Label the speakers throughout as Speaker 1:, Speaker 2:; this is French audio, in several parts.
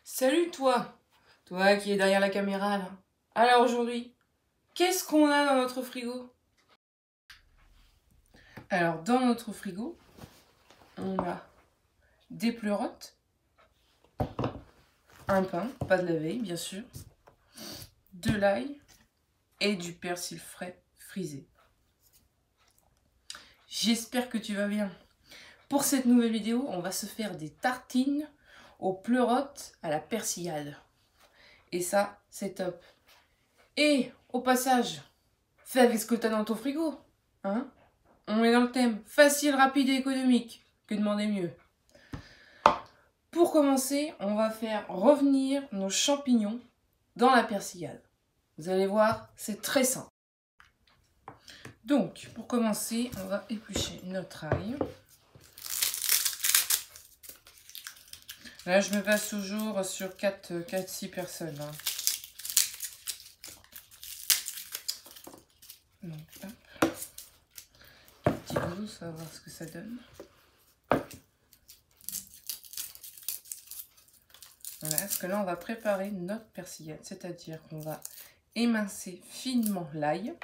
Speaker 1: Salut toi qui es derrière la caméra là. Alors aujourd'hui, qu'est-ce qu'on a dans notre frigo? Alors dans notre frigo, on a des pleurotes, un pain, pas de la veille bien sûr, de l'ail et du persil frais frisé. J'espère que tu vas bien. Pour cette nouvelle vidéo, on va se faire des tartines aux pleurotes à la persillade. Et ça, c'est top. Et au passage, fais avec ce que tu as dans ton frigo. Hein? On est dans le thème facile, rapide et économique. Que demander mieux? Pour commencer, on va faire revenir nos champignons dans la persillade. Vous allez voir, c'est très simple. Donc, pour commencer, on va éplucher notre ail. Là, je me base toujours sur 4-6 personnes. Hein. Donc, hop. Un petit peu, ça va voir ce que ça donne. Voilà, parce que là, on va préparer notre persillade. C'est-à-dire qu'on va émincer finement l'ail.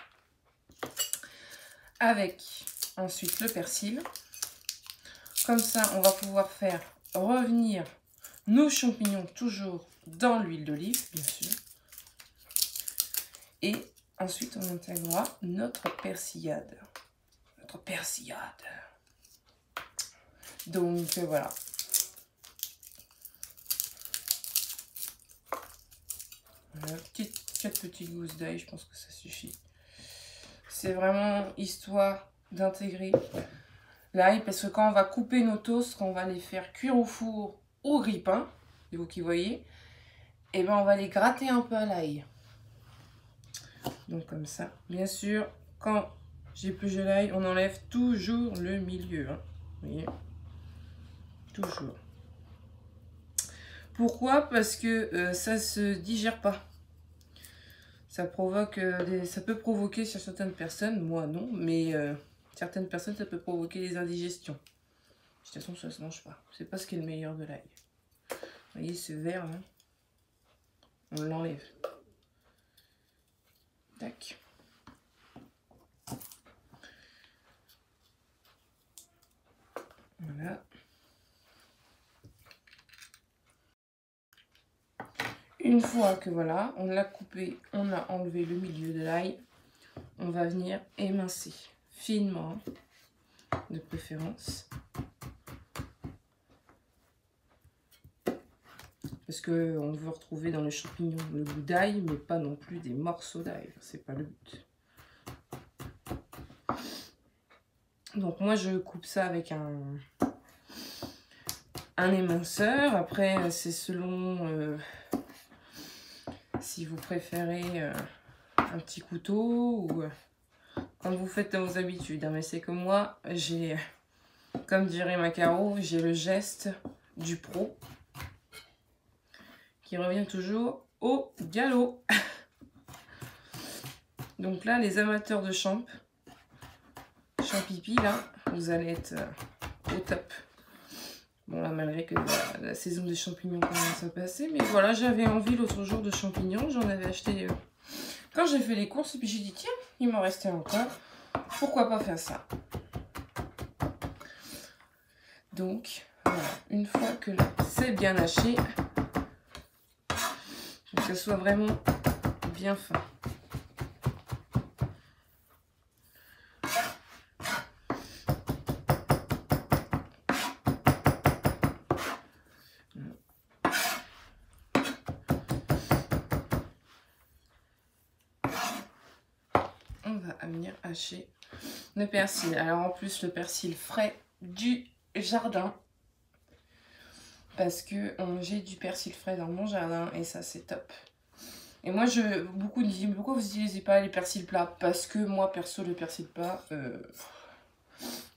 Speaker 1: Avec ensuite le persil. Comme ça, on va pouvoir faire revenir nos champignons toujours dans l'huile d'olive, bien sûr. Et ensuite, on intégrera notre persillade. Donc, voilà. Voilà, 4 petites gousses d'ail, je pense que ça suffit. C'est vraiment histoire d'intégrer l'ail, parce que quand on va couper nos toasts, quand on va les faire cuire au four au grille-pain, c'est vous qui voyez, et ben on va les gratter un peu à l'ail. Donc comme ça. Bien sûr, quand j'épluche l'ail, on enlève toujours le milieu. Hein. Vous voyez? Toujours. Pourquoi? Parce que ça se digère pas. Ça provoque ça peut provoquer sur certaines personnes, moi non, mais certaines personnes ça peut provoquer des indigestions. De toute façon ça se mange pas. C'est pas ce qui est le meilleur de l'ail. Vous voyez ce vert là, on l'enlève. Tac. Voilà. Une fois que voilà, on l'a coupé, on a enlevé le milieu de l'ail, on va venir émincer finement, de préférence. Parce qu'on veut retrouver dans les champignons le goût d'ail, mais pas non plus des morceaux d'ail, c'est pas le but. Donc moi je coupe ça avec un éminceur. Après c'est selon si vous préférez un petit couteau ou comme vous faites à vos habitudes. Hein. Mais c'est que moi j'ai, comme dirait Macaro, j'ai le geste du pro qui revient toujours au galop. Donc là les amateurs de champipi là, vous allez être au top. Bon là malgré que la saison des champignons commence à passer, mais voilà, j'avais envie l'autre jour de champignons, j'en avais acheté quand j'ai fait les courses et puis j'ai dit tiens, il m'en restait encore, pourquoi pas faire ça. Donc voilà, une fois que c'est bien haché, que ce soit vraiment bien fin. On va venir hacher le persil. Alors en plus le persil frais du jardin. Parce que j'ai du persil frais dans mon jardin et ça c'est top. Et moi beaucoup me disent pourquoi vous n'utilisez pas les persils plats? Parce que moi perso le persil plat,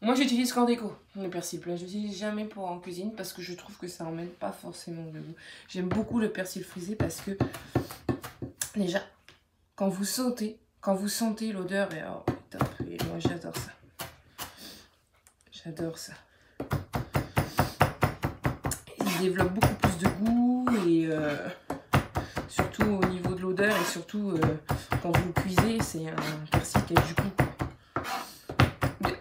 Speaker 1: moi j'utilise qu'en déco le persil plat. Je l'utilise jamais pour en cuisine parce que je trouve que ça emmène pas forcément de goût. J'aime beaucoup le persil frisé parce que déjà quand vous sentez l'odeur est oh, top. Et moi j'adore ça. J'adore ça. Il développe beaucoup plus de goût et surtout au niveau de l'odeur et surtout quand vous le cuisez, c'est un persil qui a du goût.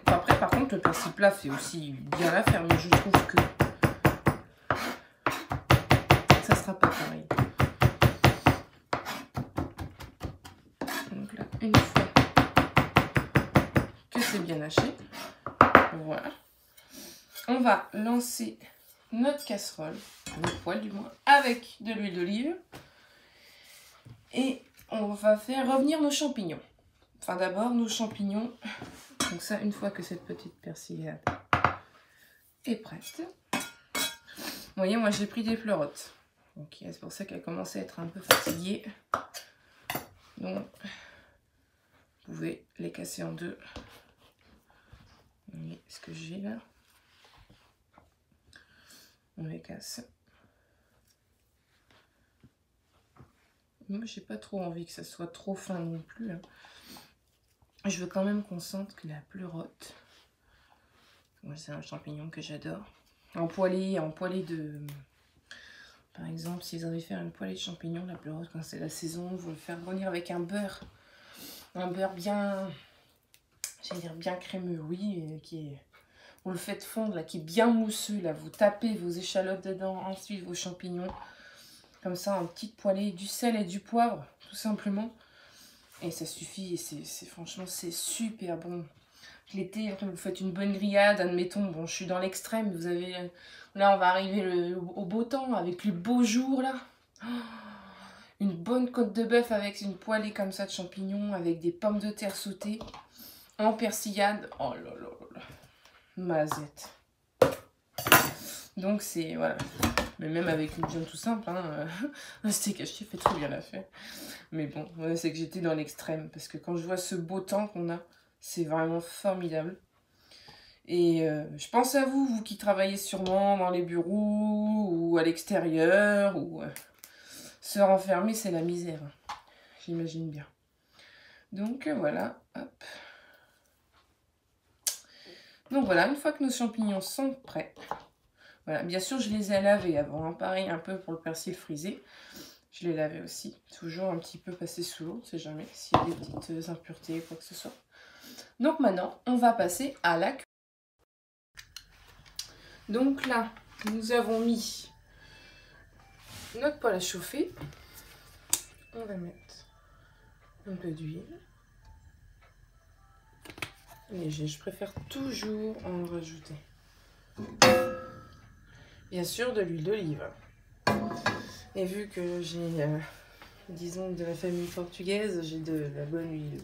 Speaker 1: Après, par contre, le persil plat fait aussi bien l'affaire, mais je trouve que ça sera pas pareil. Donc là, une fois que c'est bien haché, voilà, on va lancer notre casserole, notre poêle du moins, avec de l'huile d'olive et on va faire revenir nos champignons. Enfin d'abord nos champignons. Donc ça, une fois que cette petite persillade est prête. Vous voyez, moi j'ai pris des pleurotes. Donc c'est pour ça qu'elle commence à être un peu fatiguée. Donc vous pouvez les casser en deux. Vous voyez ce que j'ai là. On les casse. Moi j'ai pas trop envie que ça soit trop fin non plus. Hein. Je veux quand même qu'on sente que la pleurote, moi c'est un champignon que j'adore, en poêlée de, par exemple si vous avez fait une poêlée de champignons, la pleurote quand c'est la saison, vous le faire revenir avec un beurre bien, j'allais dire bien crémeux, oui, vous le faites fondre là, qui est bien mousseux là, vous tapez vos échalotes dedans, ensuite vos champignons, comme ça en petite poêlée, du sel et du poivre, tout simplement. Et ça suffit, et franchement, c'est super bon. L'été, vous faites une bonne grillade, admettons, bon, je suis dans l'extrême, vous avez... Là, on va arriver au beau temps, avec les beaux jours, là. Oh, une bonne côte de bœuf avec une poêlée comme ça de champignons, avec des pommes de terre sautées, en persillade. Oh là là là, mazette. Donc, c'est... Voilà. Mais même avec une viande tout simple, hein, un steak haché fait très bien l'affaire. Mais bon, c'est que j'étais dans l'extrême. Parce que quand je vois ce beau temps qu'on a, c'est vraiment formidable. Et je pense à vous, vous qui travaillez sûrement dans les bureaux ou à l'extérieur. Ou se renfermer, c'est la misère. J'imagine bien. Donc voilà, hop. Donc voilà, une fois que nos champignons sont prêts... Voilà, bien sûr, je les ai lavés avant, hein. Pareil un peu pour le persil frisé. Je l'ai lavé aussi, toujours un petit peu passé sous l'eau, on ne sait jamais s'il y a des petites impuretés, quoi que ce soit. Donc maintenant, on va passer à la cuisson. Donc là, nous avons mis notre poêle à chauffer. On va mettre un peu d'huile. Léger, je préfère toujours en rajouter. Bien sûr, de l'huile d'olive. Et vu que j'ai, disons, de la famille portugaise, j'ai de la bonne huile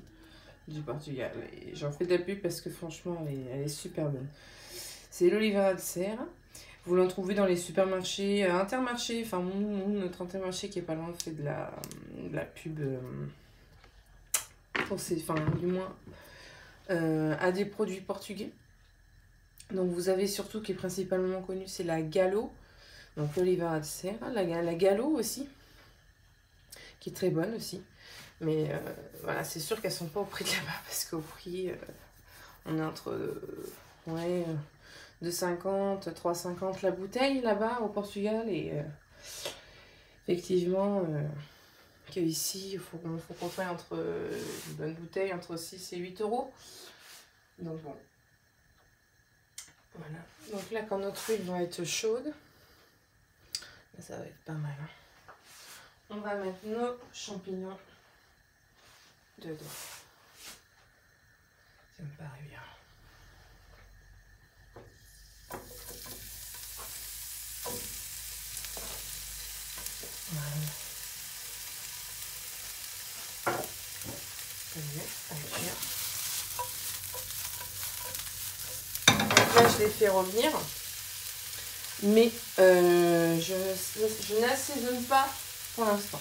Speaker 1: du Portugal. Et j'en fais de la pub parce que franchement, elle est super bonne. C'est l'Oliveira de Serra. Vous l'en trouvez dans les supermarchés, Intermarché. Enfin, notre Intermarché qui est pas loin fait de la pub. Enfin, du moins, à des produits portugais. Donc vous avez surtout, qui est principalement connue, c'est la Galo. Donc l'Oliveira de Serra, la Galo aussi, qui est très bonne aussi. Mais voilà, c'est sûr qu'elles sont pas au prix de là-bas, parce qu'au prix, on est entre 2,50, 3,50 la bouteille là-bas au Portugal. Et effectivement, qu'ici, il faut qu'on fasse entre une bonne bouteille, entre 6 et 8 euros. Donc bon. Voilà. Donc là, quand notre huile va être chaude, ça va être pas mal. Hein. On va mettre nos champignons dedans. Ça me paraît bien. Voilà. Donc là, je les fais revenir. Mais je n'assaisonne pas pour l'instant.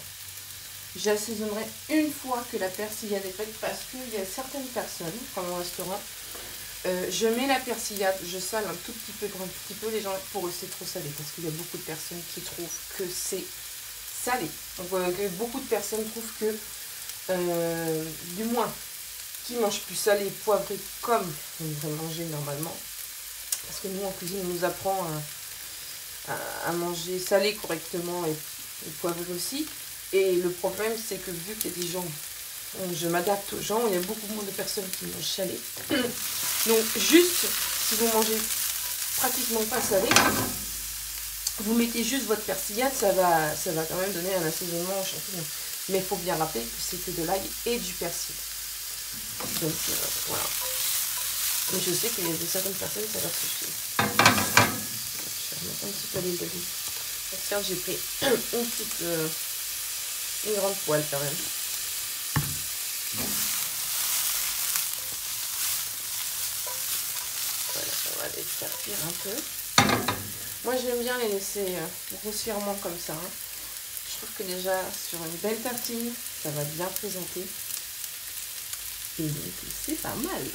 Speaker 1: J'assaisonnerai une fois que la persillade est faite, parce qu'il y a certaines personnes, comme au restaurant, je mets la persillade, je sale un tout petit peu, les gens, pour eux c'est trop salé, parce qu'il y a beaucoup de personnes qui trouvent que c'est salé. Donc beaucoup de personnes trouvent que, du moins, qui mangent plus salé, poivré, comme on devrait manger normalement, parce que nous en cuisine on nous apprend à manger salé correctement le poivre aussi. Et le problème, c'est que vu qu'il y a des gens, je m'adapte aux gens, il y a beaucoup moins de personnes qui mangent salé. Donc juste, si vous mangez pratiquement pas salé, vous mettez juste votre persillade, ça va quand même donner un assaisonnement aux champignons. Mais il faut bien rappeler que c'est que de l'ail et du persil. Donc voilà. Mais je sais qu'il y a certaines personnes, ça leur suffit. Je vais remettre un petit peu d'huile d'olive. Certes, j'ai pris une grande poêle quand même. Voilà, on va les faire cuire un peu. Moi, j'aime bien les laisser grossièrement comme ça. Hein. Je trouve que déjà, sur une belle tartine, ça va bien présenter. Et donc, c'est pas mal.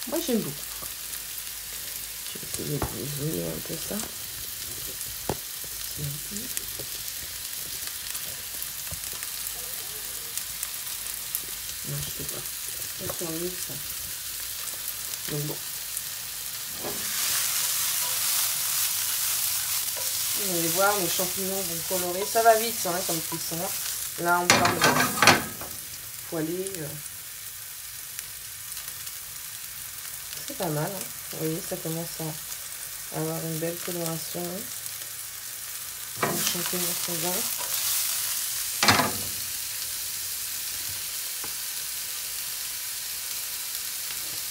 Speaker 1: Moi, j'aime beaucoup. Je vais essayer de désigner un peu ça. Non, je peux pas. Je vais faire mieux que ça. Donc bon. Vous allez voir, les champignons vont colorer. Ça va vite, hein, comme cuisson. Là, on parle de poêler. C'est pas mal. Hein. Vous voyez, ça commence à avoir une belle coloration. Les champignons sont bien.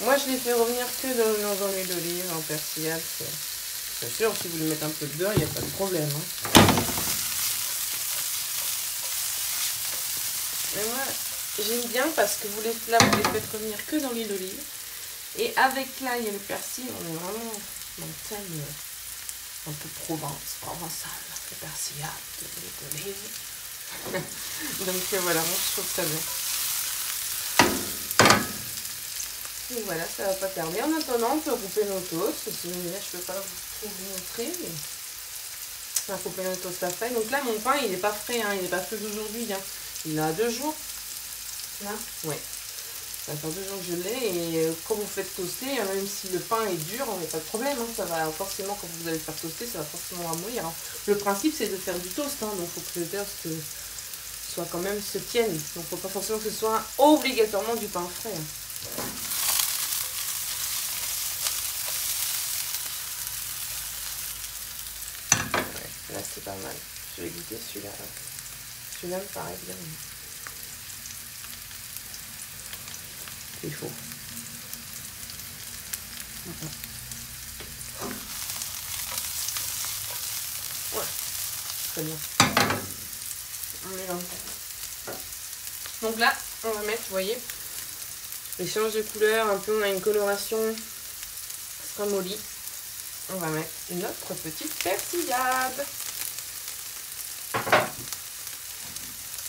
Speaker 1: Moi, je les fais revenir que dans l'huile d'olive, en persillade. C'est sûr, si vous voulez mettre un peu de beurre, il n'y a pas de problème. Hein. Mais moi, j'aime bien parce que vous les faites revenir que dans l'huile d'olive. Et avec l'ail et le persil, on est vraiment dans le thème un peu provençal. Le persillade, l'huile d'olive. Donc voilà, moi je trouve ça bien. Et voilà, ça va pas tarder. En attendant, on peut couper nos toasts. Sinon, là, je peux pas vous montrer. Mais... on va couper nos toasts à frais. Donc là, mon pain, il n'est pas frais. Hein. Il n'est pas frais d'aujourd'hui. Hein. Il a 2 jours. Là, ouais. Ça fait 2 jours que je l'ai. Et quand vous faites toaster, même si le pain est dur, il n'y a pas de problème. Hein. Ça va forcément, quand vous allez le faire toaster, ça va forcément ramollir. Hein. Le principe, c'est de faire du toast. Hein. Donc il faut que le toast soit quand même se tienne. Donc il ne faut pas forcément que ce soit obligatoirement du pain frais. Hein. Là, c'est pas mal. Je vais goûter celui-là. Celui-là me paraît bien. C'est chaud. Ouais, très bien. On est là. Donc là, on va mettre, vous voyez, il change de couleur. Un peu, on a une coloration ramollie. On va mettre notre petite persillade.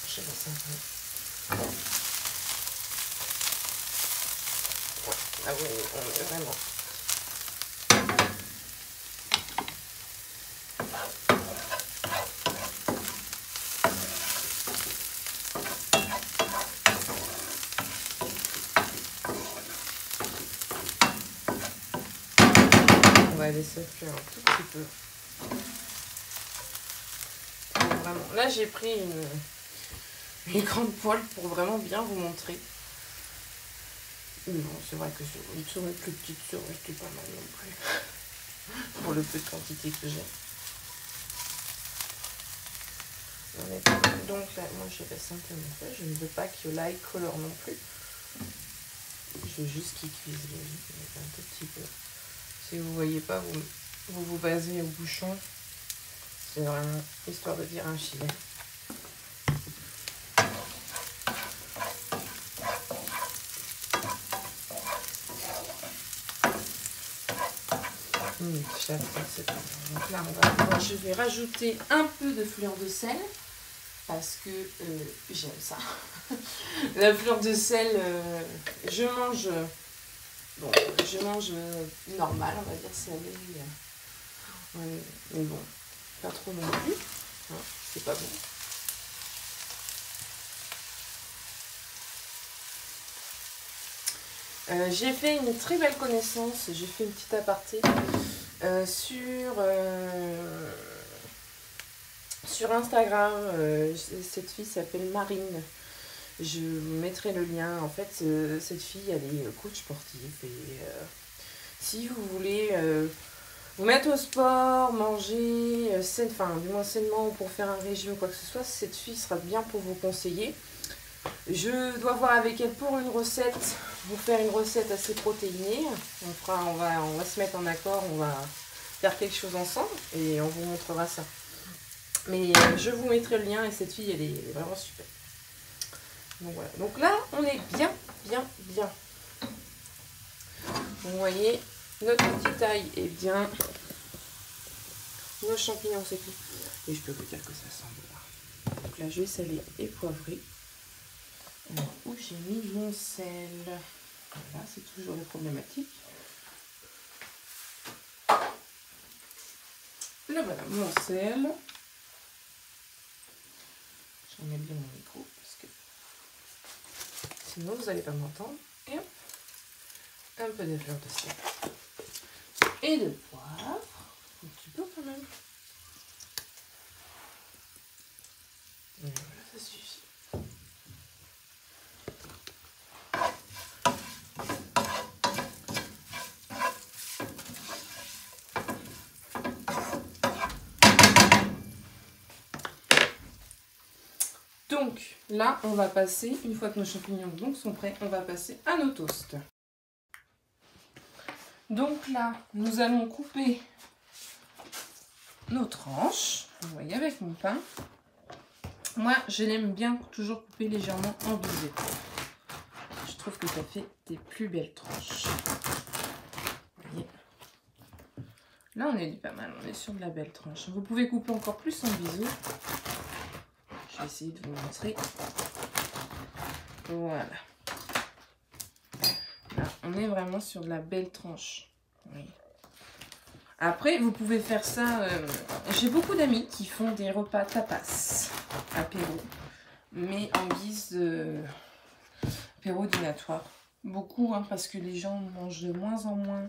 Speaker 1: Je sais pas ça. Ouais, là oui, on est vraiment. On va laisser faire un tout petit peu. Vraiment. Là, j'ai pris une grande poêle pour vraiment bien vous montrer. Mais bon, c'est vrai que sur une plus petite, ça aurait été pas mal non plus. Pour le peu de quantité que j'ai. Donc là, moi, je vais simplement ça. Je ne veux pas que l'ail colore non plus. Je veux juste qu'il cuise un tout petit peu. Si vous ne voyez pas, vous basez au bouchon. C'est vraiment histoire de dire un filet. Donc là, je vais rajouter un peu de fleur de sel parce que j'aime ça. La fleur de sel, je mange normal, on va dire salé. Mais bon, pas trop non plus. Hein, c'est pas bon. J'ai fait une très belle connaissance, j'ai fait une petite aparté sur sur Instagram. Cette fille s'appelle Marine. Je vous mettrai le lien. En fait, cette fille, elle est coach sportive. Et si vous voulez vous mettre au sport, manger, enfin, du moins sainement pour faire un régime ou quoi que ce soit, cette fille sera bien pour vous conseiller. Je dois voir avec elle pour une recette, vous faire une recette assez protéinée. On va se mettre en accord, on va faire quelque chose ensemble et on vous montrera ça. Mais je vous mettrai le lien et cette fille, elle est vraiment super. Donc voilà. Donc là, on est bien. Vous voyez, notre petite ail est bien. Nos champignons, c'est tout. Et je peux vous dire que ça sent bon. Donc là, je vais saler et poivrer. Où j'ai mis mon sel. Voilà, c'est toujours les problématiques. Là voilà, mon sel. J'en mets bien mon micro parce que sinon vous n'allez pas m'entendre. Et hop, un peu de fleur de sel. Et de poivre. Un petit peu quand même. Et voilà, ça suffit. Donc là, on va passer, une fois que nos champignons donc sont prêts, on va passer à nos toasts. Donc là, nous allons couper nos tranches. Vous voyez avec mon pain. Moi, je l'aime bien toujours couper légèrement en biseau. Je trouve que ça fait des plus belles tranches. Vous voyez. Là, on est pas mal, on est sur de la belle tranche. Vous pouvez couper encore plus en biseau. Je vais essayer de vous montrer. Voilà. Là, on est vraiment sur de la belle tranche. Oui. Après, vous pouvez faire ça. J'ai beaucoup d'amis qui font des repas tapas, apéro, mais en guise apéro dînatoire. Beaucoup, hein, parce que les gens mangent de moins en moins,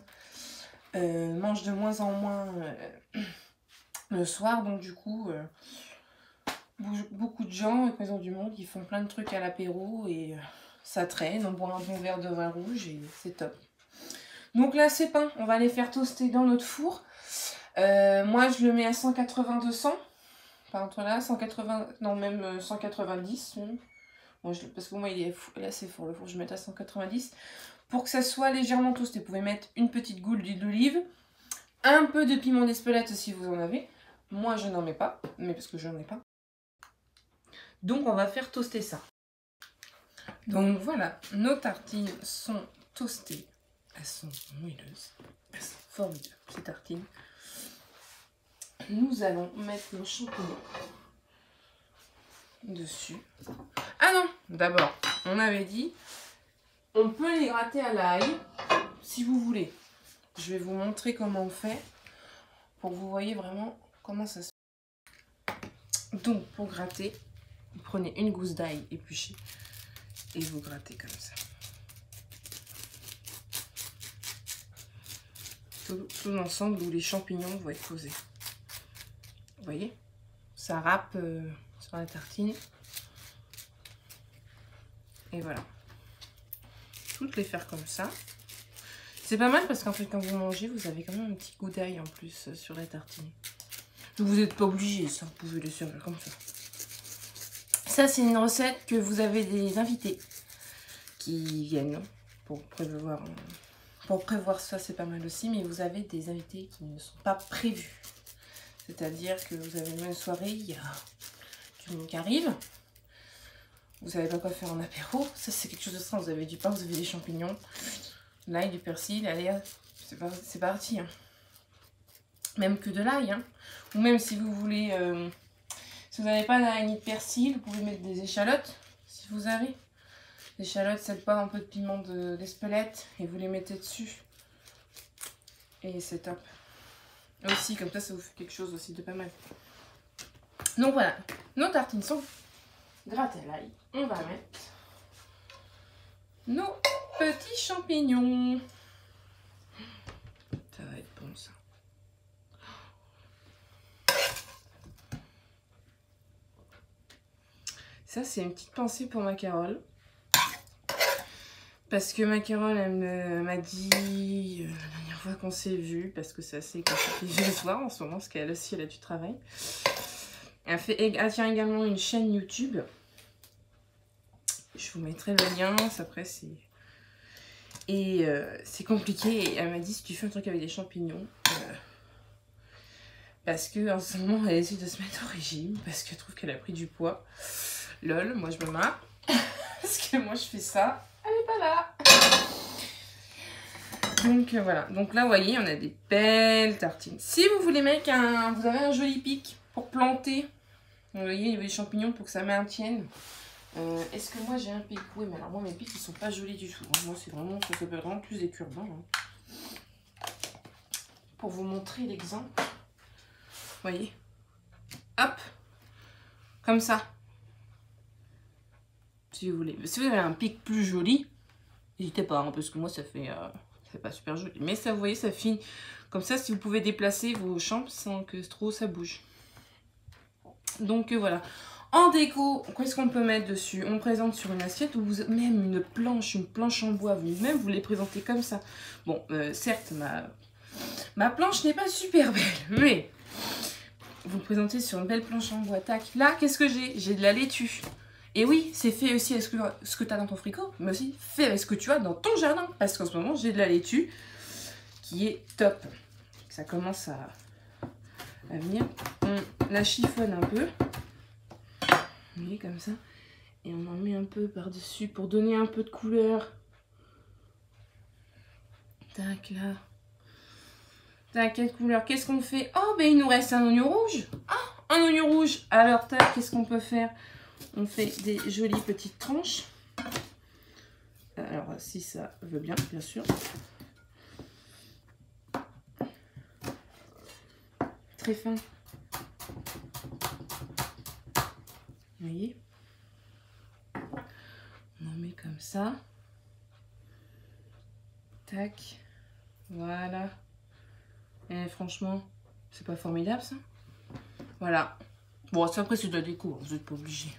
Speaker 1: le soir. Donc du coup, beaucoup de gens, et présents du monde, ils font plein de trucs à l'apéro et ça traîne. On boit un bon verre de vin rouge et c'est top. Donc là, ces pains, on va les faire toaster dans notre four. Moi, je le mets à 180-200. Enfin, entre là, 180, non, même 190. Bon, parce que moi, il est assez fort le four. Je vais mettre à 190. Pour que ça soit légèrement toasté, vous pouvez mettre une petite goutte d'huile d'olive. Un peu de piment d'Espelette si vous en avez. Moi, je n'en mets pas, mais parce que je n'en ai pas. Donc, on va faire toaster ça. Donc, voilà, nos tartines sont toastées. Elles sont moelleuses. Elles sont formidables, ces tartines. Nous allons mettre nos champignons dessus. Ah non, d'abord, on avait dit, on peut les gratter à l'ail, si vous voulez. Je vais vous montrer comment on fait, pour que vous voyez vraiment comment ça se fait. Donc, pour gratter, vous prenez une gousse d'ail épluchée et vous grattez comme ça. Tout l'ensemble où les champignons vont être posés. Vous voyez, ça râpe sur la tartine. Et voilà. Toutes les faire comme ça. C'est pas mal parce qu'en fait, quand vous mangez, vous avez quand même un petit goût d'ail en plus sur la tartine. Vous n'êtes pas obligé, ça. Vous pouvez le servir comme ça. Ça, c'est une recette que vous avez des invités qui viennent pour prévoir ça, c'est pas mal aussi. Mais vous avez des invités qui ne sont pas prévus. C'est-à-dire que vous avez une soirée, il y a du monde qui arrive. Vous savez pas quoi faire en apéro. Ça, c'est quelque chose de simple. Vous avez du pain, vous avez des champignons, l'ail, du persil. Allez, c'est parti. Hein. Même que de l'ail. Hein. Ou même si vous voulez... si vous n'avez pas d'ail ni de persil, vous pouvez mettre des échalotes. Si vous avez. Les échalotes, c'est pas un peu de piment d'Espelette. Et vous les mettez dessus. Et c'est top. Aussi, comme ça vous fait quelque chose aussi de pas mal. Donc voilà. Nos tartines sont grattées à l'ail. On va mettre nos petits champignons. Ça va être bon ça. Ça, c'est une petite pensée pour ma Carole. Parce que ma Carole, elle m'a dit la dernière fois qu'on s'est vu, parce que c'est assez compliqué le soir en ce moment, parce qu'elle aussi, elle a du travail. Elle tient également une chaîne YouTube. Je vous mettrai le lien, après c'est... Et c'est compliqué, et elle m'a dit si tu fais un truc avec des champignons, parce que en ce moment elle essaie de se mettre au régime, parce qu'elle trouve qu'elle a pris du poids. Lol, moi je me marre, parce que moi je fais ça, elle est pas là. Donc voilà, donc là vous voyez on a des belles tartines. Si vous voulez mettre vous avez un joli pic pour planter, vous voyez il y a des champignons pour que ça maintienne. Est-ce que moi j'ai un pic? Oui, mais alors moi mes pics ils sont pas jolis du tout. Moi c'est vraiment, ça s'appelle vraiment plus des cure-dents. Hein. Pour vous montrer l'exemple. Vous voyez? Hop! Comme ça. Si vous voulez. Si vous avez un pic plus joli, n'hésitez pas, hein, parce que moi ça fait pas super joli. Mais ça, vous voyez, ça finit. Comme ça, si vous pouvez déplacer vos champs sans que trop ça bouge. Donc voilà. En déco, qu'est-ce qu'on peut mettre dessus? On présente sur une assiette ou même une planche en bois. Vous-même, vous les présentez comme ça. Bon, certes, ma planche n'est pas super belle, mais vous le présentez sur une belle planche en bois. Tac. Là, qu'est-ce que j'ai? J'ai de la laitue. Et oui, c'est fait aussi avec ce que tu as dans ton frigo, mais aussi fait avec ce que tu as dans ton jardin. Parce qu'en ce moment, j'ai de la laitue qui est top. Ça commence à venir. On la chiffonne un peu. Vous voyez, comme ça. Et on en met un peu par-dessus pour donner un peu de couleur. Tac, là. Tac, quelle couleur? Qu'est-ce qu'on fait? Oh, ben il nous reste un oignon rouge. Ah, un oignon rouge. Alors, tac, qu'est-ce qu'on peut faire? On fait des jolies petites tranches. Alors, si ça veut bien, bien sûr. Très fin. Vous voyez? On en met comme ça. Tac. Voilà. Et franchement, c'est pas formidable ça? Voilà. Bon, ça après c'est de la déco, vous n'êtes pas obligé.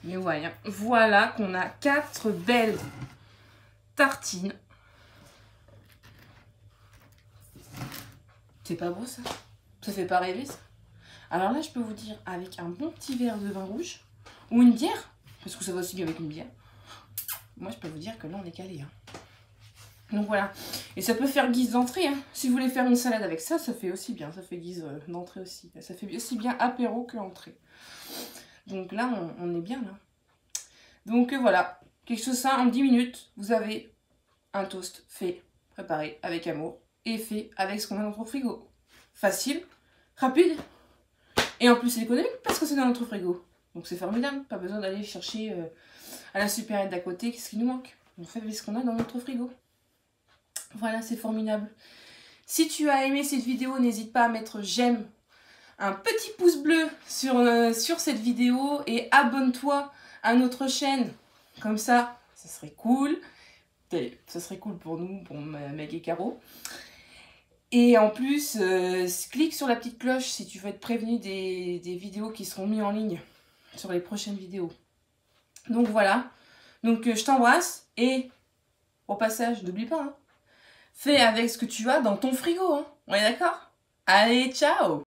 Speaker 1: Mais voilà, voilà qu'on a 4 belles tartines. C'est pas beau ça? Ça fait pas rêver ça? Alors là, je peux vous dire, avec un bon petit verre de vin rouge, ou une bière, parce que ça va aussi bien avec une bière, moi je peux vous dire que là on est calé. Hein. Donc voilà, et ça peut faire guise d'entrée, hein. Si vous voulez faire une salade avec ça, ça fait aussi bien, ça fait guise d'entrée aussi. Ça fait aussi bien apéro que entrée. Donc là, on est bien là. Donc voilà, quelque chose ça, en 10 minutes, vous avez un toast fait, préparé avec amour, et fait avec ce qu'on a dans notre frigo. Facile, rapide, et en plus c'est économique parce que c'est dans notre frigo. Donc c'est formidable, pas besoin d'aller chercher à la supérette d'à côté qu'est-ce qui nous manque. On fait avec ce qu'on a dans notre frigo. Voilà, c'est formidable. Si tu as aimé cette vidéo, n'hésite pas à mettre j'aime, un petit pouce bleu sur cette vidéo et abonne-toi à notre chaîne. Comme ça serait cool. Ça serait cool pour nous, pour Meg et Caro. Et en plus, clique sur la petite cloche si tu veux être prévenu des vidéos qui seront mises en ligne sur les prochaines vidéos. Donc voilà. Donc je t'embrasse et au passage, n'oublie pas, hein, fais avec ce que tu as dans ton frigo. Hein. On est d'accord? Allez, ciao!